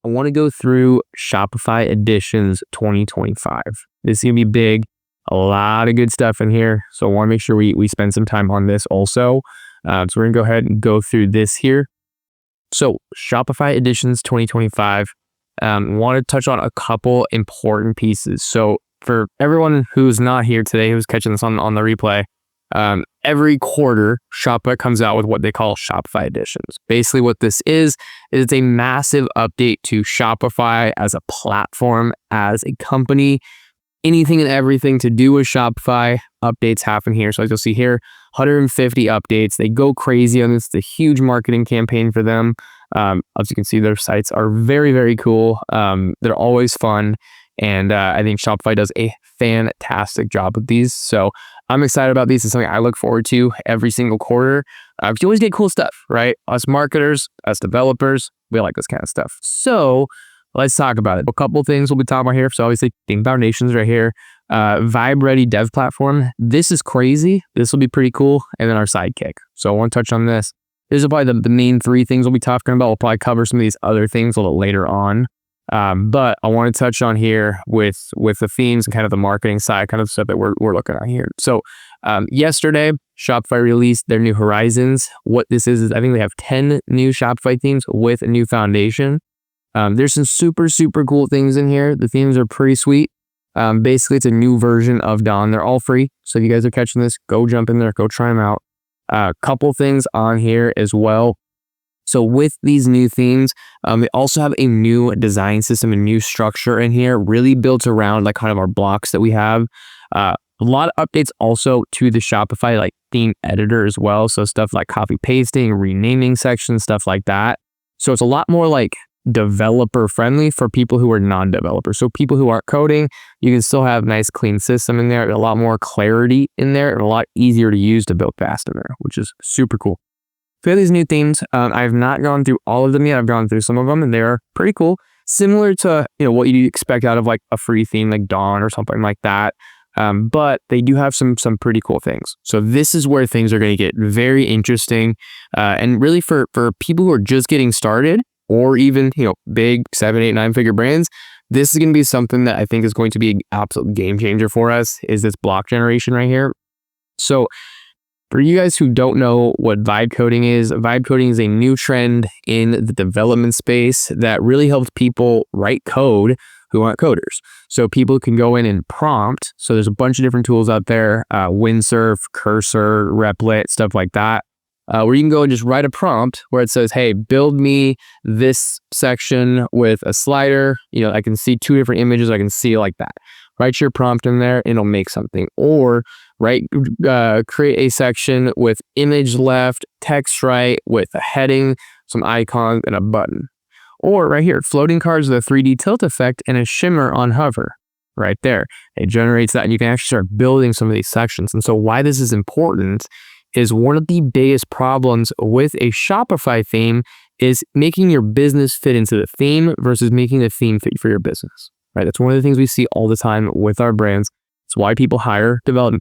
I want to go through Shopify Editions 2025. This is going to be big. A lot of good stuff in here. So I want to make sure we spend some time on this also. So we're going to go ahead and go through this here. So Shopify Editions 2025. Want to touch on a couple important pieces. So for everyone who's not here today, who's catching this on the replay, every quarter, Shopify comes out with what they call Shopify Editions. Basically what this is it's a massive update to Shopify as a platform, as a company. Anything and everything to do with Shopify, updates happen here. So as you'll see here, 150 updates. They go crazy on this. It's a huge marketing campaign for them. As you can see, their sites are very, very cool. They're always fun. And I think Shopify does a fantastic job with these. So I'm excited about these. It's something I look forward to every single quarter. You always get cool stuff, right? Us marketers, us developers, we like this kind of stuff. So let's talk about it. A couple things we'll be talking about here. So obviously, Think Foundations right here. Vibe Ready Dev Platform. This is crazy. This will be pretty cool. And then our Sidekick. So I want to touch on this. These are probably the main three things we'll be talking about. We'll probably cover some of these other things a little later on. But I want to touch on here with the themes and kind of the marketing side, kind of stuff that we're looking at here. So yesterday, Shopify released their new Horizons. What this is I think they have 10 new Shopify themes with a new foundation. There's some super, super cool things in here. The themes are pretty sweet. Basically, it's a new version of Dawn. They're all free. So if you guys are catching this, go jump in there, go try them out. Couple things on here as well. So with these new themes, they also have a new design system, a new structure in here, really built around like kind of our blocks that we have. A lot of updates also to the Shopify like theme editor as well. So stuff like copy pasting, renaming sections, stuff like that. So it's a lot more like developer friendly for people who are non-developers. So people who aren't coding, you can still have nice clean system in there, a lot more clarity in there, and a lot easier to use to build fast in there, which is super cool. For these new themes, I have not gone through all of them yet. I've gone through some of them, and they are pretty cool. Similar to what you expect out of like a free theme like Dawn or something like that. But they do have some pretty cool things. So this is where things are going to get very interesting, and really for people who are just getting started, or even big 7, 8, 9-figure brands. This is going to be something that I think is going to be an absolute game changer for us. Is this block generation right here? So for you guys who don't know what vibe coding is a new trend in the development space that really helps people write code who aren't coders. So people can go in and prompt. So there's a bunch of different tools out there, Windsurf, Cursor, Replit, stuff like that, where you can go and just write a prompt where it says, hey, build me this section with a slider. I can see 2 different images. I can see like that. Write your prompt in there and it'll make something. Or create a section with image left, text right, with a heading, some icons, and a button. Or right here, floating cards with a 3D tilt effect and a shimmer on hover. Right there. It generates that and you can actually start building some of these sections. And so why this is important is one of the biggest problems with a Shopify theme is making your business fit into the theme versus making the theme fit for your business. Right? That's one of the things we see all the time with our brands. It's why people hire development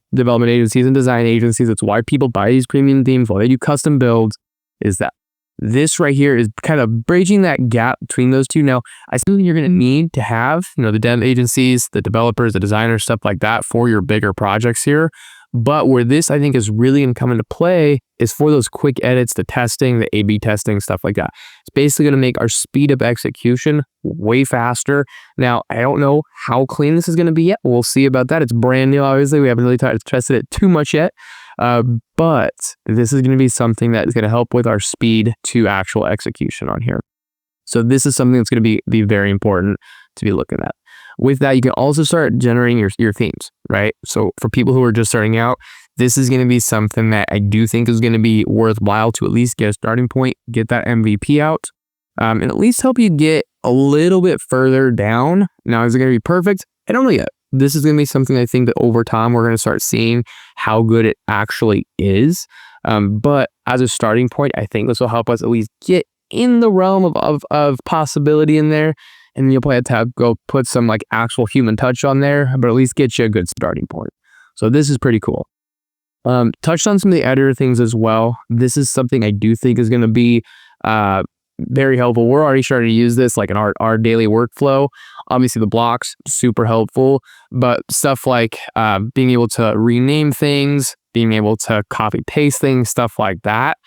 agencies and design agencies. It's why people buy these premium themes, why they do custom builds, is that this right here is kind of bridging that gap between those two. Now, I still think you're going to need to have, the dev agencies, the developers, the designers, stuff like that for your bigger projects here. But where this, I think, is really going to come into play is for those quick edits, the testing, the A/B testing, stuff like that. It's basically going to make our speed of execution way faster. Now, I don't know how clean this is going to be yet. We'll see about that. It's brand new, obviously. We haven't really tested it too much yet. But this is going to be something that is going to help with our speed to actual execution on here. So this is something that's going to be very important to be looking at. With that, you can also start generating your themes, right? So for people who are just starting out, this is going to be something that I do think is going to be worthwhile to at least get a starting point, get that MVP out, and at least help you get a little bit further down. Now, is it going to be perfect? I don't know yet. This is going to be something I think that over time we're going to start seeing how good it actually is. But as a starting point, I think this will help us at least get in the realm of possibility in there. And then you'll probably have to go put some like actual human touch on there, but at least get you a good starting point. So this is pretty cool. Touched on some of the editor things as well. This is something I do think is going to be very helpful. We're already starting to use this like in our daily workflow. Obviously the blocks, super helpful, but stuff like being able to rename things, being able to copy paste things, stuff like that.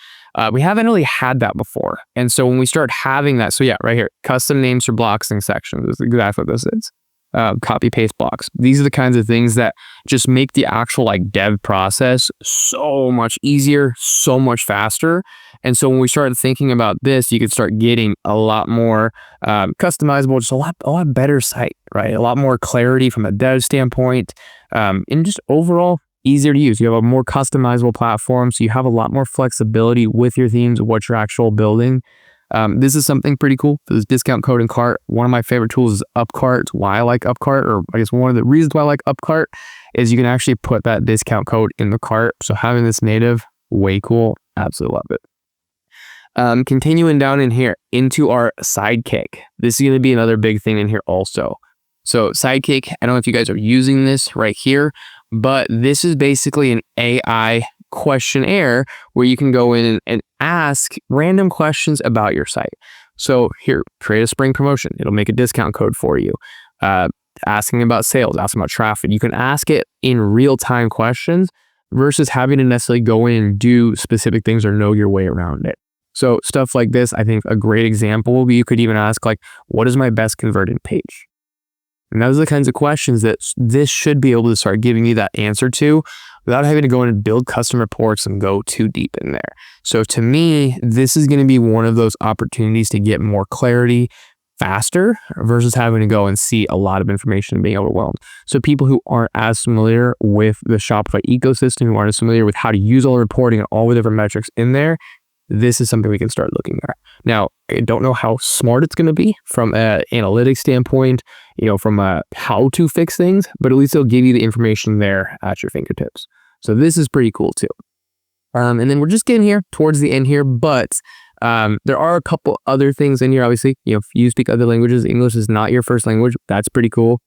We haven't really had that before. And so when we start having that, so yeah, right here, custom names for blocks and sections is exactly what this is. Copy paste blocks. These are the kinds of things that just make the actual like dev process so much easier, so much faster. And so when we started thinking about this, you could start getting a lot more customizable, just a lot better site, right? A lot more clarity from a dev standpoint, and just overall easier to use. You have a more customizable platform, so you have a lot more flexibility with your themes, what you're actual building. This is something pretty cool for this discount code and cart. One of my favorite tools is Upcart. Why I like Upcart, or I guess one of the reasons why I like Upcart, is you can actually put that discount code in the cart. So having this native, way cool. Absolutely love it. Continuing down in here into our Sidekick. This is going to be another big thing in here also. So Sidekick, I don't know if you guys are using this right here, but this is basically an AI questionnaire where you can go in and ask random questions about your site. So here, create a spring promotion. It'll make a discount code for you. Asking about sales, asking about traffic. You can ask it in real-time questions versus having to necessarily go in and do specific things or know your way around it. So stuff like this, I think a great example will be you could even ask like, what is my best converting page? And those are the kinds of questions that this should be able to start giving you that answer to without having to go in and build custom reports and go too deep in there. So to me, this is going to be one of those opportunities to get more clarity faster versus having to go and see a lot of information and being overwhelmed. So people who aren't as familiar with the Shopify ecosystem, who aren't as familiar with how to use all the reporting and all the different metrics in there, this is something we can start looking at. Now, I don't know how smart it's going to be from an analytics standpoint, from a how to fix things, but at least it'll give you the information there at your fingertips. So this is pretty cool too. And then we're just getting here towards the end here, but there are a couple other things in here. Obviously, if you speak other languages, English is not your first language. That's pretty cool.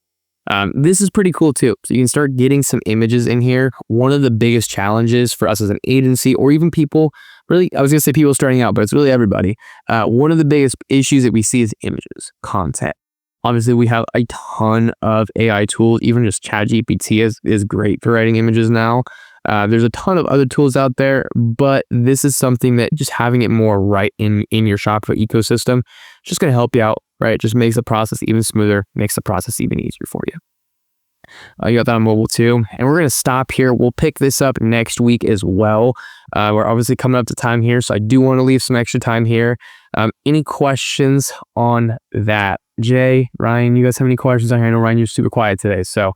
This is pretty cool too. So you can start getting some images in here. One of the biggest challenges for us as an agency, or even people, really, I was going to say people starting out, but it's really everybody. One of the biggest issues that we see is images, content. Obviously, we have a ton of AI tools. Even just ChatGPT is great for writing images now. There's a ton of other tools out there, but this is something that just having it more right in your Shopify ecosystem is just going to help you out, right? It just makes the process even smoother, makes the process even easier for you. You got that on mobile too. And we're going to stop here. We'll pick this up next week as well. We're obviously coming up to time here, so I do want to leave some extra time here. Any questions on that? Jay, Ryan, you guys have any questions on here? I know, Ryan, you're super quiet today. So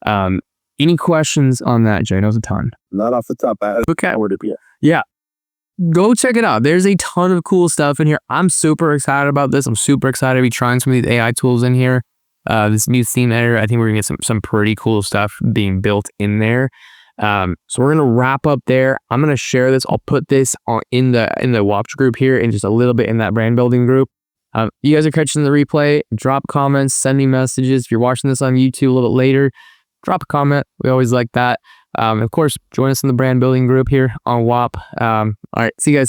any questions on that? Jay knows a ton. Not off the top. Okay. Yeah. Go check it out. There's a ton of cool stuff in here. I'm super excited about this. I'm super excited to be trying some of these AI tools in here. This new theme editor, I think we're gonna get some pretty cool stuff being built in there. So we're gonna wrap up there. I'm gonna share this. I'll put this in the WAPS group here and just a little bit in that brand building group. You guys are catching the replay. Drop comments, send me messages. If you're watching this on YouTube a little bit later, drop a comment. We always like that. Of course, join us in the brand building group here on WAP. All right, see you guys.